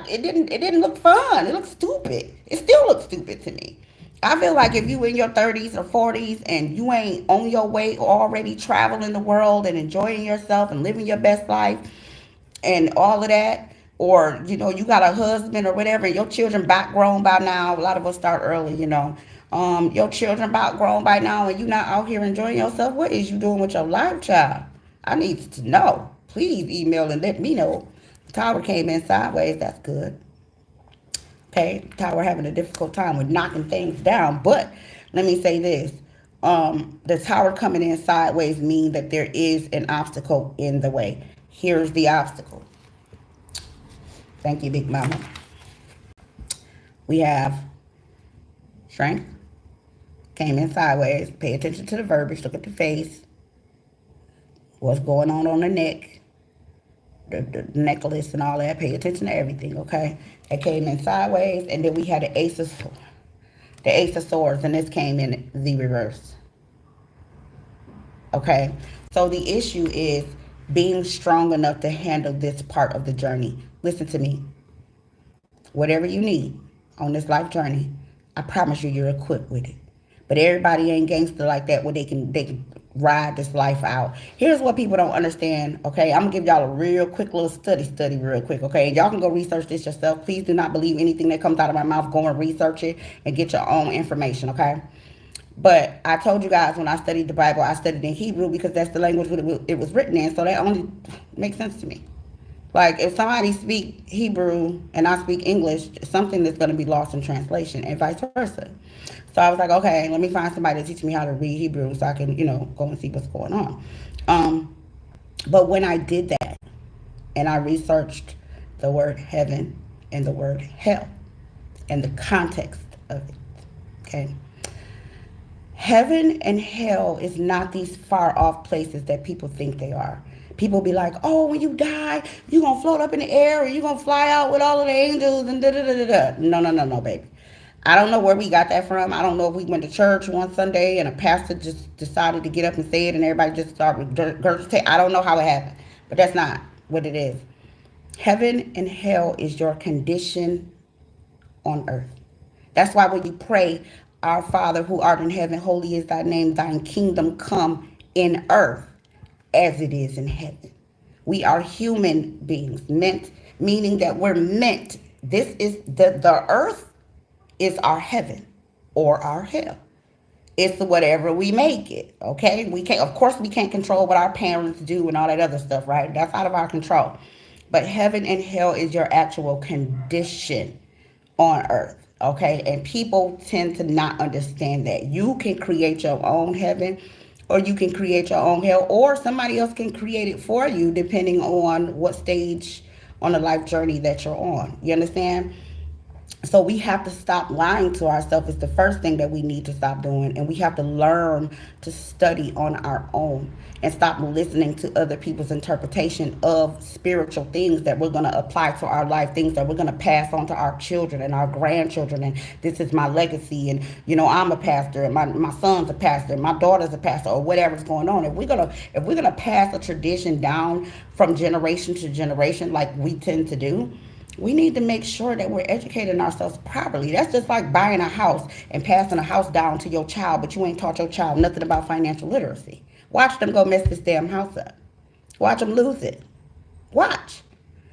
S1: It didn't look fun. It looked stupid. It still looks stupid to me. I feel like if you in your 30s or 40s and you ain't on your way already traveling the world and enjoying yourself and living your best life and all of that, or you got a husband or whatever, and your children about grown by now. A lot of us start early, your children about grown by now, and you not out here enjoying yourself. What is you doing with your life, child? I need to know. Please email and let me know. The tower came in sideways. That's good. Okay, tower having a difficult time with knocking things down. But let me say this. The tower coming in sideways means that there is an obstacle in the way. Here's the obstacle. Thank you, Big Mama. We have strength. Came in sideways. Pay attention to the verbiage. Look at the face. What's going on the neck. The necklace and all that. Pay attention to everything, okay? It came in sideways, and then we had the Ace of Swords, and this came in the reverse. Okay? So the issue is being strong enough to handle this part of the journey. Listen to me. Whatever you need on this life journey, I promise you're equipped with it. But everybody ain't gangster like that where they can ride this life out. Here's what people don't understand, okay? I'm going to give y'all a real quick little study real quick, okay? Y'all can go research this yourself. Please do not believe anything that comes out of my mouth. Go and research it and get your own information, okay? But I told you guys when I studied the Bible, I studied in Hebrew because that's the language it was written in, so that only makes sense to me. Like, if somebody speak Hebrew and I speak English, something that's going to be lost in translation and vice versa. So I was like, okay, let me find somebody to teach me how to read Hebrew so I can, go and see what's going on. But when I did that and I researched the word heaven and the word hell and the context of it, okay? Heaven and hell is not these far off places that people think they are. People be like, oh, when you die, you're going to float up in the air or you're going to fly out with all of the angels and da-da-da-da-da. No, baby. I don't know where we got that from. I don't know if we went to church one Sunday and a pastor just decided to get up and say it and everybody just started regurgitating. I don't know how it happened, but that's not what it is. Heaven and hell is your condition on earth. That's why when you pray, our Father who art in heaven, holy is thy name, thine kingdom come in earth as it is in heaven. We are human beings, meaning that we're meant. This is the earth is our heaven or our hell. It's whatever we make it, okay? We can't control what our parents do and all that other stuff, right? That's out of our control. But heaven and hell is your actual condition on earth, okay? And people tend to not understand that. You can create your own heaven or you can create your own hell, or somebody else can create it for you depending on what stage on the life journey that you're on. You understand? So we have to stop lying to ourselves. It's the first thing that we need to stop doing. And we have to learn to study on our own and stop listening to other people's interpretation of spiritual things that we're going to apply to our life, things that we're going to pass on to our children and our grandchildren. And this is my legacy. And, I'm a pastor and my son's a pastor and my daughter's a pastor or whatever's going on. If we're going to pass a tradition down from generation to generation like we tend to do, we need to make sure that we're educating ourselves properly. That's just like buying a house and passing a house down to your child, but you ain't taught your child nothing about financial literacy. Watch them go mess this damn house up. Watch them lose it. Watch.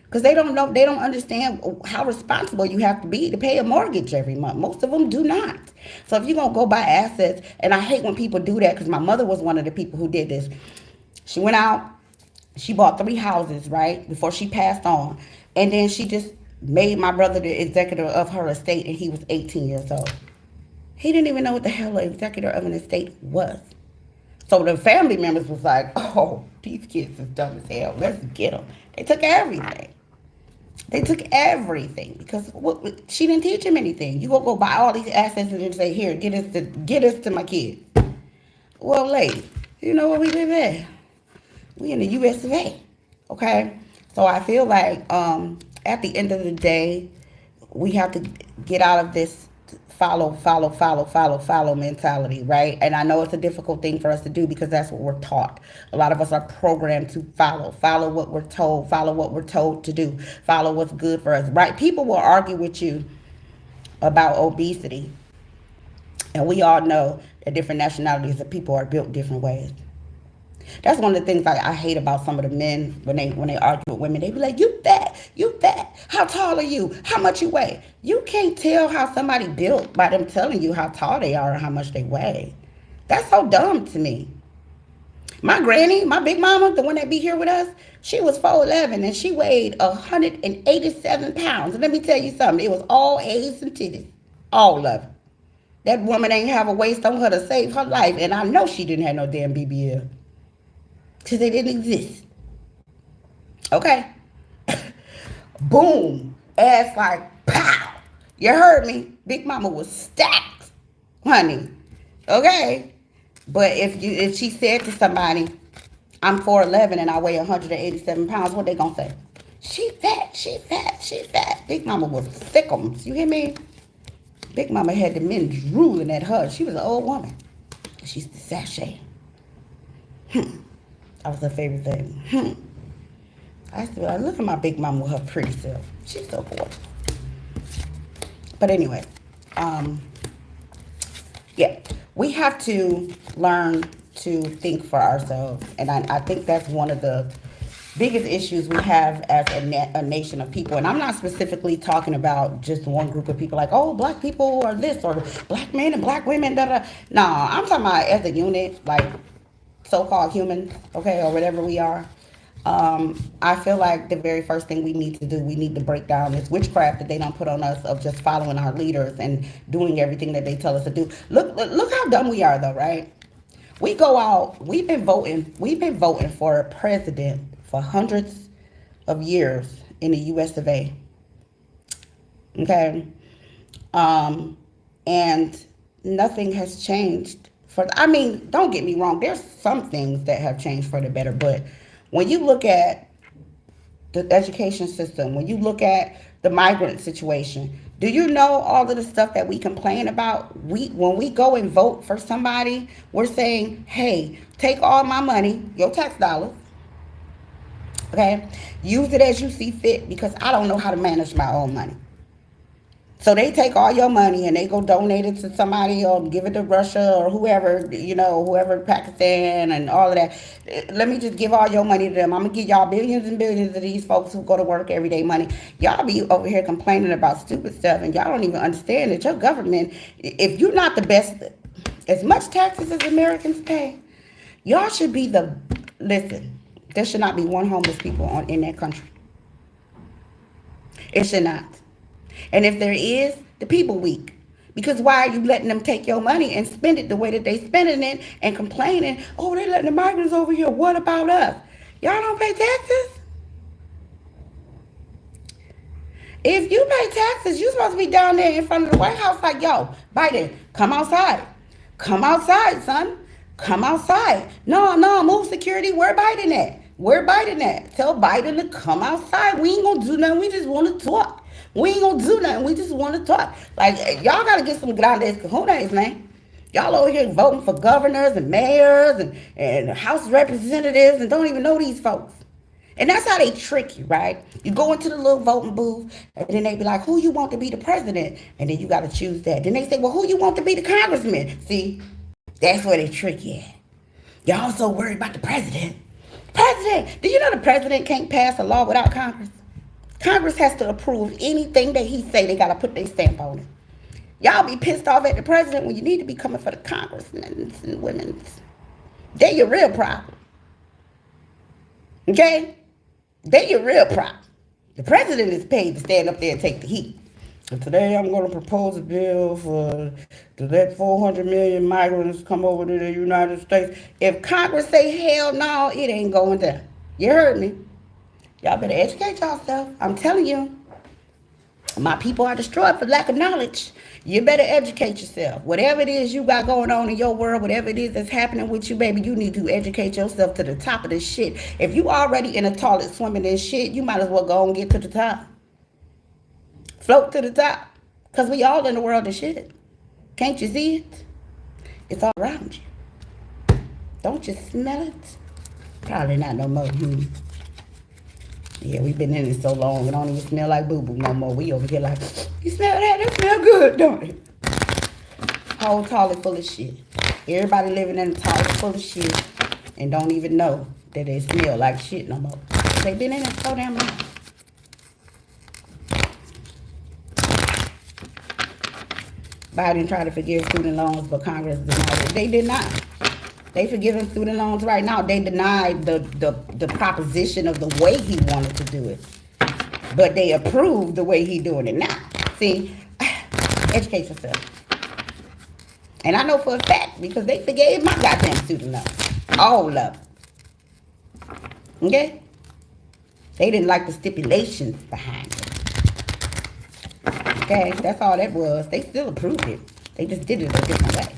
S1: Because they don't know, they don't understand how responsible you have to be to pay a mortgage every month. Most of them do not. So if you're going to go buy assets, and I hate when people do that because my mother was one of the people who did this. She went out, she bought 3 houses, right, before she passed on. And then she just made my brother the executor of her estate, and he was 18 years old. He didn't even know what the hell an executor of an estate was. So the family members was like, oh, these kids is dumb as hell. Let's get them. They took everything. They took everything because she didn't teach him anything. You go buy all these assets and then say, here, get us to my kid. Well, lady, you know where we live at? We in the US of A. Okay? So I feel like at the end of the day, we have to get out of this follow mentality, right? And I know it's a difficult thing for us to do because that's what we're taught. A lot of us are programmed to follow what we're told, follow what we're told to do, follow what's good for us, right? People will argue with you about obesity. And we all know that different nationalities of people are built different ways. That's one of the things I hate about some of the men when they argue with women. They be like, you fat. How tall are you? How much you weigh? You can't tell how somebody built by them telling you how tall they are and how much they weigh. That's so dumb to me. My granny, my big mama, the one that be here with us, she was 4'11" and she weighed 187 pounds. And let me tell you something, it was all A's and titties. All of it. That woman ain't have a waist on her to save her life. And I know she didn't have no damn BBL. Because they didn't exist. Okay? Boom. Ass like, pow. You heard me. Big mama was stacked, honey. Okay? But if she said to somebody, I'm 4'11" and I weigh 187 pounds, what they gonna say? She fat. Big mama was thickums. You hear me? Big mama had the men drooling at her. She was an old woman. She's the sachet. That was her favorite thing. I used to be like, look at my big mama with her pretty self. She's so gorgeous. But anyway, yeah, we have to learn to think for ourselves. And I think that's one of the biggest issues we have as a nation of people. And I'm not specifically talking about just one group of people like, oh, black people are this, or black men and black women, da-da. No, I'm talking about as a unit, like so-called humans, okay, or whatever we are. I feel like the very first thing we need to do, we need to break down this witchcraft that they don't put on us of just following our leaders and doing everything that they tell us to do. Look how dumb we are, though, right? We go out, we've been voting for a president for hundreds of years in the US of A. Okay? And nothing has changed. I mean, don't get me wrong, there's some things that have changed for the better, but when you look at the education system, when you look at the migrant situation, do you know all of the stuff that we complain about? When we go and vote for somebody, we're saying, hey, take all my money, your tax dollars, okay? Use it as you see fit because I don't know how to manage my own money. So they take all your money and they go donate it to somebody or give it to Russia or whoever, whoever, Pakistan and all of that. Let me just give all your money to them. I'm going to give y'all billions and billions of these folks who go to work every day money. Y'all be over here complaining about stupid stuff and y'all don't even understand that your government, if you're not the best, as much taxes as Americans pay, y'all should be listen, there should not be one homeless people in that country. It should not. And if there is, the people weak. Because why are you letting them take your money and spend it the way that they spending it and complaining, oh, they're letting the migrants over here. What about us? Y'all don't pay taxes? If you pay taxes, you're supposed to be down there in front of the White House like, yo, Biden, come outside. Come outside, son. Come outside. No, move security. Where Biden at? Where Biden at? Tell Biden to come outside. We ain't gonna do nothing. We just want to talk. We ain't gonna do nothing. We just want to talk. Like, y'all gotta get some grandes cojones, man. Y'all over here voting for governors and mayors and House representatives and don't even know these folks. And that's how they trick you, right? You go into the little voting booth and then they be like, who you want to be the president? And then you gotta choose that. Then they say, well, who you want to be the congressman? See, that's where they trick you at. Y'all so worried about the president. President, do you know the president can't pass a law without Congress? Congress has to approve anything that he say. They got to put their stamp on it. Y'all be pissed off at the president when you need to be coming for the congressmen and women's. They're your real problem. Okay? They're your real problem. The president is paid to stand up there and take the heat. And today I'm going to propose a bill to let 400 million migrants come over to the United States. If Congress say hell no, it ain't going down. You heard me. Y'all better educate yourself. I'm telling you. My people are destroyed for lack of knowledge. You better educate yourself. Whatever it is you got going on in your world, whatever it is that's happening with you, baby, you need to educate yourself to the top of this shit. If you already in a toilet swimming in shit, you might as well go and get to the top. Float to the top. Because we all in the world of shit. Can't you see it? It's all around you. Don't you smell it? Probably not no more. Yeah, we've been in it so long, it don't even smell like boo-boo no more. We over here like, you smell that? That smell good, don't it? Whole toilet full of shit. Everybody living in a toilet full of shit and don't even know that they smell like shit no more. They been in it so damn long. Biden tried to forgive student loans, but Congress denied it. They did not. They forgiving student loans right now. They denied the proposition of the way he wanted to do it. But they approved the way he doing it now. See, educate yourself. And I know for a fact because they forgave my goddamn student loans. All of them. Okay? They didn't like the stipulations behind it. Okay? That's all that was. They still approved it. They just did it a different way.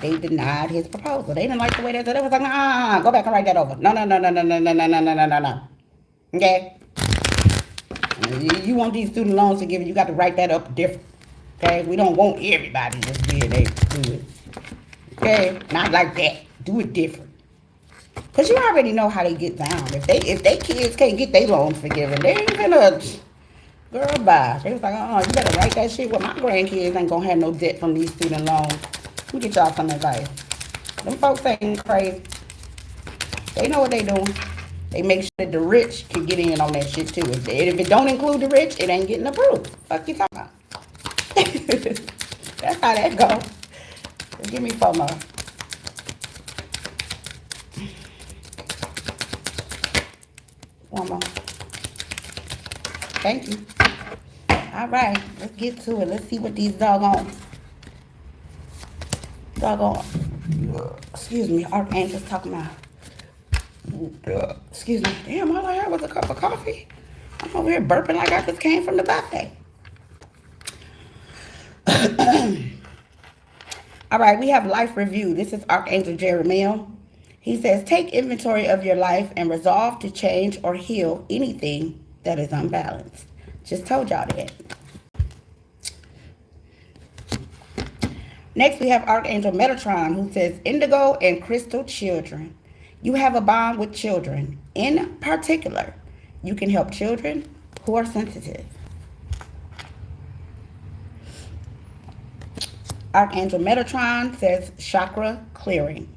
S1: They denied his proposal. They didn't like the way they said it. It was like, nah, go back and write that over. No. Okay? You want these student loans to give you got to write that up different. Okay? We don't want everybody just being able to do it. Okay? Not like that. Do it different. Because you already know how they get down. If they kids can't get their loans forgiven, they ain't gonna, girl, bye. They was like, you better write that shit. Well, my grandkids ain't gonna have no debt from these student loans. Let me get y'all some advice. Them folks ain't crazy. They know what they doing. They make sure that the rich can get in on that shit too. If it don't include the rich, it ain't getting approved. Fuck you talking about? That's how that goes. Just give me 4 more. One more. Thank you. All right, let's get to it. Let's see what these doggone, excuse me, Archangel's talking about. Excuse me. Damn, all I had was a cup of coffee. I'm over here burping like I just came from the buffet. All right, we have life review. This is Archangel Jeremiah. He says, take inventory of your life and resolve to change or heal anything that is unbalanced. Just told y'all that. Next, we have Archangel Metatron, who says, indigo and crystal children. You have a bond with children. In particular, you can help children who are sensitive. Archangel Metatron says, chakra clearing.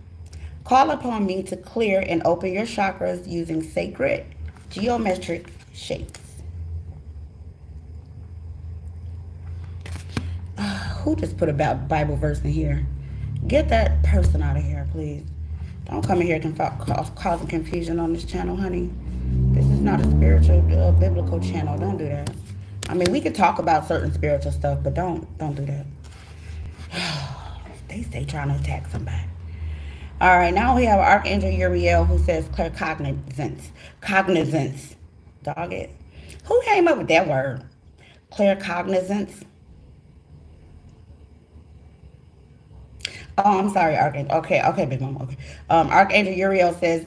S1: Call upon me to clear and open your chakras using sacred geometric shapes. Who just put a Bible verse in here? Get that person out of here, please. Don't come in here causing confusion on this channel, honey. This is not a spiritual, biblical channel. Don't do that. I mean, we could talk about certain spiritual stuff, but don't do that. They stay trying to attack somebody. All right, now we have Archangel Uriel, who says claircognizance. Cognizance. Dog it. Who came up with that word? Claircognizance. Oh, I'm sorry, Archangel. Okay, Big Mama. Okay. Archangel Uriel says,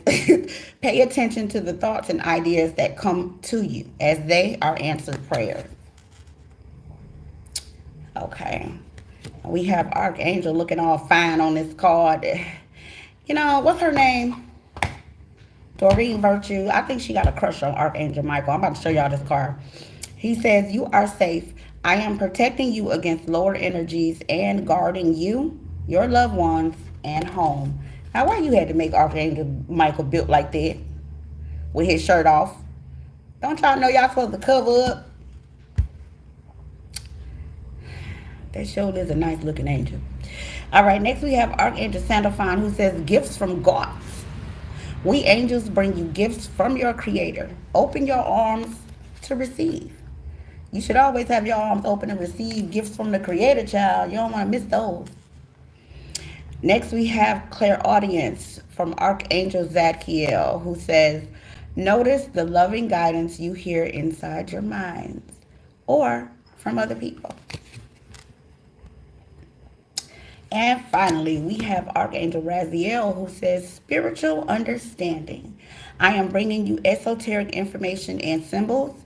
S1: pay attention to the thoughts and ideas that come to you, as they are answered prayers. Okay. We have Archangel looking all fine on this card. You know, what's her name? Doreen Virtue. I think she got a crush on Archangel Michael. I'm about to show y'all this card. He says, you are safe. I am protecting you against lower energies and guarding you, your loved ones, and home. Now, why you had to make Archangel Michael built like that with his shirt off? Don't y'all know y'all supposed to cover up? That sure is a nice looking angel. All right, next we have Archangel Sandalphon, who says, gifts from gods. We angels bring you gifts from your creator. Open your arms to receive. You should always have your arms open and receive gifts from the creator, child. You don't want to miss those. Next we have clairaudience from Archangel Zadkiel, who says, notice the loving guidance you hear inside your minds or from other people. And finally, we have Archangel Raziel, who says, spiritual understanding. I am bringing you esoteric information and symbols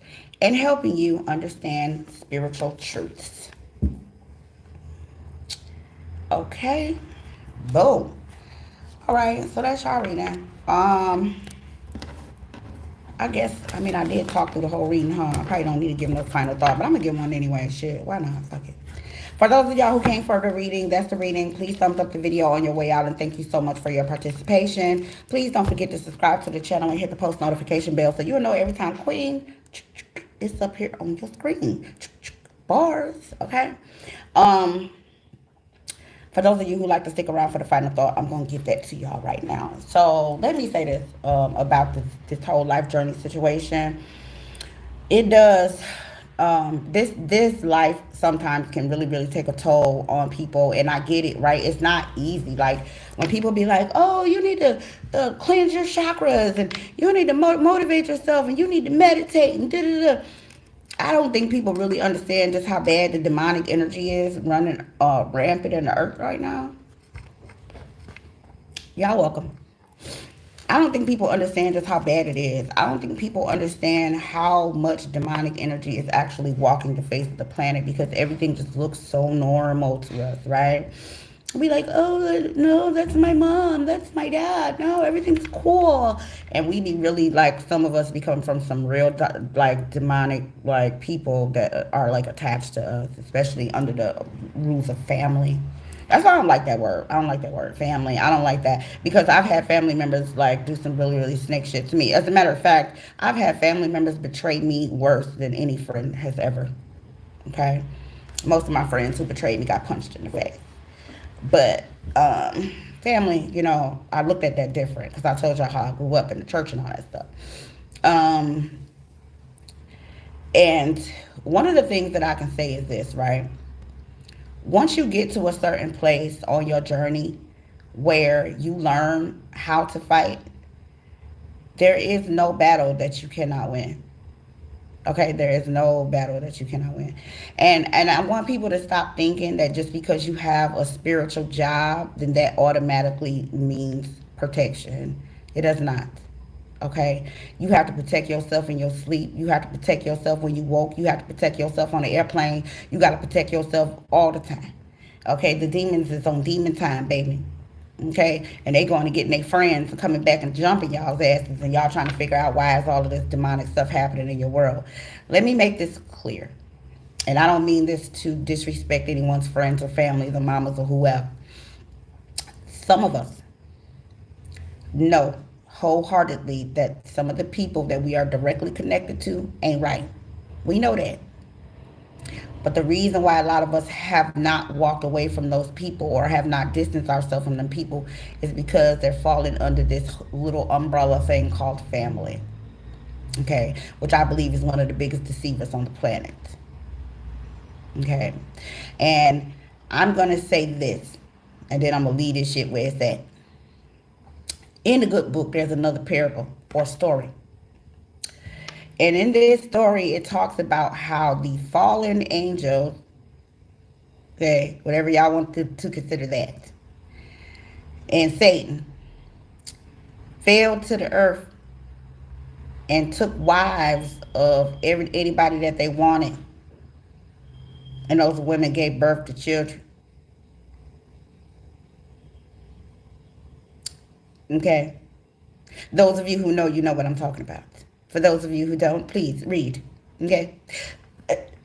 S1: and helping you understand spiritual truths. Okay. Boom. All right, so that's y'all reading. I did talk through the whole reading, huh? I probably don't need to give no final thought, but I'm gonna give one anyway. Shit, why not? Fuck it. For those of y'all who came for the reading, that's the reading. Please thumbs up the video on your way out, and thank you so much for your participation. Please don't forget to subscribe to the channel and hit the post notification bell so you'll know every time Queen is up here on your screen. Bars, okay? For those of you who like to stick around for the final thought, I'm going to give that to y'all right now. So let me say this about this whole life journey situation. It does, this life sometimes can really, really take a toll on people. And I get it, right? It's not easy. Like when people be like, oh, you need to cleanse your chakras and you need to motivate yourself and you need to meditate and da-da-da. I don't think people really understand just how bad the demonic energy is running rampant in the earth right now. Y'all welcome. I don't think people understand just how bad it is. I don't think people understand how much demonic energy is actually walking the face of the planet because everything just looks so normal to us, right? Be like, oh, no, that's my mom. That's my dad. No, everything's cool. And we be really, like, some of us become from some real, like, demonic, like, people that are, like, attached to us, especially under the rules of family. That's why I don't like that word. I don't like that word, family. I don't like that because I've had family members, like, do some really, really snake shit to me. As a matter of fact, I've had family members betray me worse than any friend has ever, okay? Most of my friends who betrayed me got punched in the face. But family, you know, I looked at that different because I told y'all how I grew up in the church and all that stuff. And one of the things that I can say is this, right? Once you get to a certain place on your journey where you learn how to fight, there is no battle that you cannot win. Okay, there is no battle that you cannot win. And I want people to stop thinking that just because you have a spiritual job, then that automatically means protection. It does not. Okay, you have to protect yourself in your sleep. You have to protect yourself when you woke. You have to protect yourself on the airplane. You got to protect yourself all the time. Okay, the demons is on demon time, baby. Okay, and they going to get their friends and coming back and jumping y'all's asses, and y'all trying to figure out why is all of this demonic stuff happening in your world. Let me make this clear, and I don't mean this to disrespect anyone's friends or families or mamas or whoever. Some of us know wholeheartedly that some of the people that we are directly connected to ain't right. We know that. But the reason why a lot of us have not walked away from those people or have not distanced ourselves from them people is because they're falling under this little umbrella thing called family. Okay, which I believe is one of the biggest deceivers on the planet. Okay, and I'm going to say this, and then I'm going to leave this shit where it's at. In the good book, there's another parable or story. And in this story, it talks about how the fallen angel, okay, whatever y'all want to consider that, and Satan fell to the earth and took wives of anybody that they wanted. And those women gave birth to children. Okay? Those of you who know, you know what I'm talking about. For those of you who don't, please read. Okay?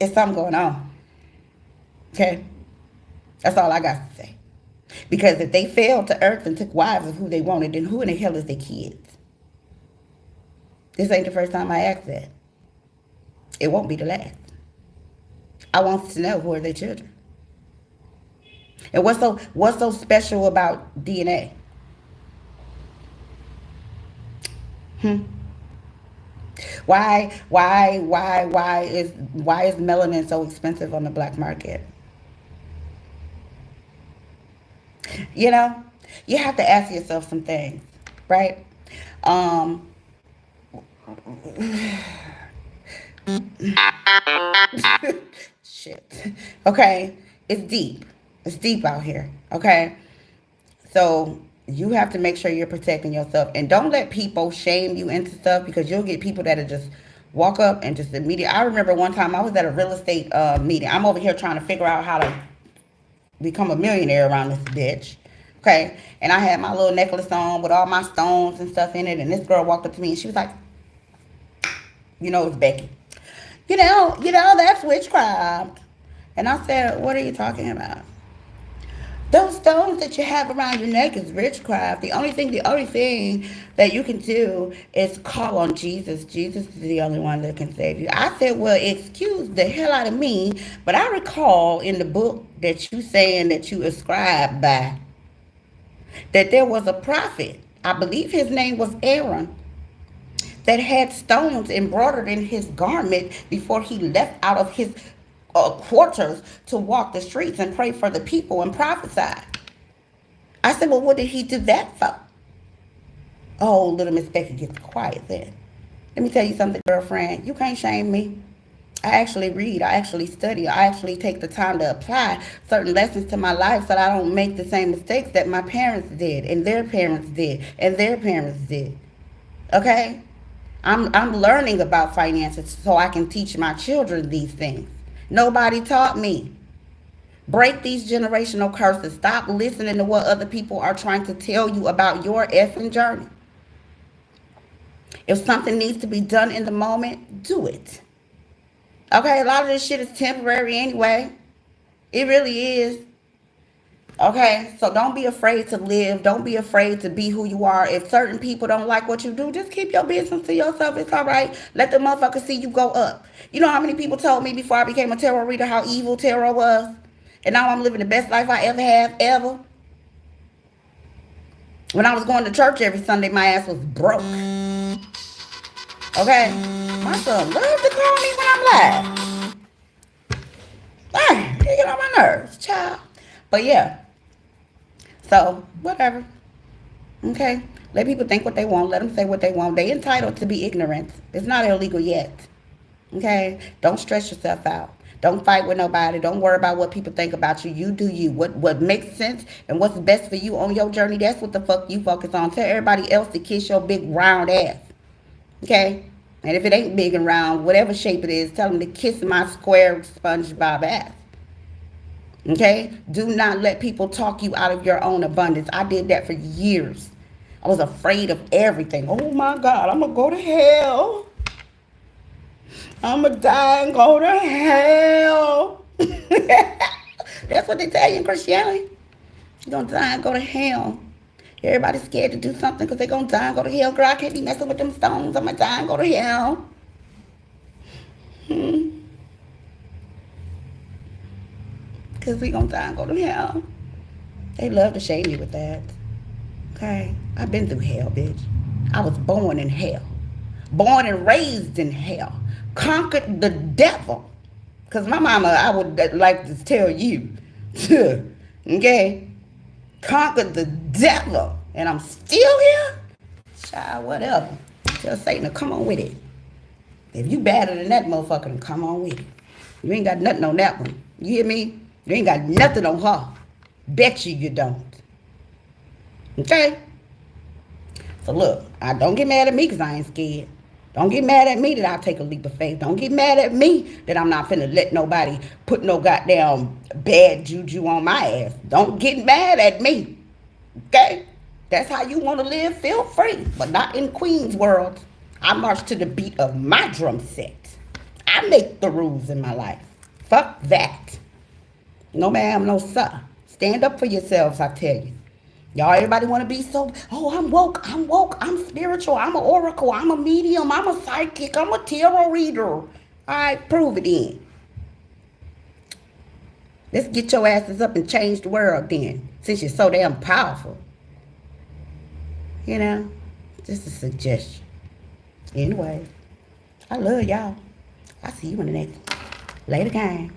S1: It's something going on. Okay? That's all I got to say. Because if they fell to earth and took wives of who they wanted, then who in the hell is their kids? This ain't the first time I asked that. It won't be the last. I want to know who are their children. And what's so special about DNA? Why is melanin so expensive on the black market? You know, you have to ask yourself some things, right? Um, shit. Okay, it's deep. It's deep out here. Okay, so you have to make sure you're protecting yourself, and don't let people shame you into stuff, because you'll get people that'll just walk up and just immediately. I remember one time I was at a real estate meeting. I'm over here trying to figure out how to become a millionaire around this bitch. Okay. And I had my little necklace on with all my stones and stuff in it. And this girl walked up to me and she was like, it's Becky. That's witchcraft. And I said, what are you talking about? Those stones that you have around your neck is witchcraft. The only thing that you can do is call on Jesus. Jesus is the only one that can save you. I said, well, excuse the hell out of me, but I recall in the book that you saying that you ascribed by, that there was a prophet, I believe his name was Aaron, that had stones embroidered in his garment before he left out of his quarters to walk the streets and pray for the people and prophesy. I said, well, what did he do that for? Oh, little Miss Becky gets quiet then. Let me tell you something, girlfriend. You can't shame me. I actually read. I actually study. I actually take the time to apply certain lessons to my life so that I don't make the same mistakes that my parents did and their parents did and their parents did. Okay? I'm learning about finances so I can teach my children these things. Nobody taught me. Break these generational curses. Stop listening to what other people are trying to tell you about your effing journey. If something needs to be done in the moment, do it. Okay, a lot of this shit is temporary anyway. It really is. Okay, so don't be afraid to live. Don't be afraid to be who you are. If certain people don't like what you do, just keep your business to yourself. It's all right. Let the motherfucker see you go up. You know how many people told me before I became a tarot reader how evil tarot was? And now I'm living the best life I ever have, ever. When I was going to church every Sunday, my ass was broke. Okay? My son loves to call me when I'm live. You get on my nerves, child. But yeah. So, whatever. Okay? Let people think what they want. Let them say what they want. They entitled to be ignorant. It's not illegal yet. Okay? Don't stress yourself out. Don't fight with nobody. Don't worry about what people think about you. You do you. What makes sense and what's best for you on your journey, that's what the fuck you focus on. Tell everybody else to kiss your big round ass. Okay? And if it ain't big and round, whatever shape it is, tell them to kiss my square SpongeBob ass. Okay? Do not let people talk you out of your own abundance. I did that for years. I was afraid of everything. Oh my God, I'm going to go to hell. I'm going to die and go to hell. That's what they tell you in Christianity. You're going to die and go to hell. Everybody's scared to do something because they're going to die and go to hell. Girl, I can't be messing with them stones. I'm going to die and go to hell. Because we going to die and go to hell. They love to shame you with that. Okay? I've been through hell, bitch. I was born in hell. Born and raised in hell. Conquered the devil. Because my mama, I would like to tell you. Okay? Conquered the devil. And I'm still here? Child, whatever. Tell Satan to come on with it. If you better than that motherfucker, then come on with it. You ain't got nothing on that one. You hear me? You ain't got nothing on her. Bet you don't. Okay? So look, don't get mad at me because I ain't scared. Don't get mad at me that I'll take a leap of faith. Don't get mad at me that I'm not finna let nobody put no goddamn bad juju on my ass. Don't get mad at me. Okay? That's how you want to live. Feel free. But not in Queen's world. I march to the beat of my drum set. I make the rules in my life. Fuck that. No ma'am, no sir. Stand up for yourselves, I tell you. Y'all, everybody want to be so, oh, I'm woke, I'm spiritual, I'm an oracle, I'm a medium, I'm a psychic, I'm a tarot reader. All right, prove it then. Let's get your asses up and change the world then, since you're so damn powerful. You know, just a suggestion. Anyway, I love y'all. I'll see you in the next later game.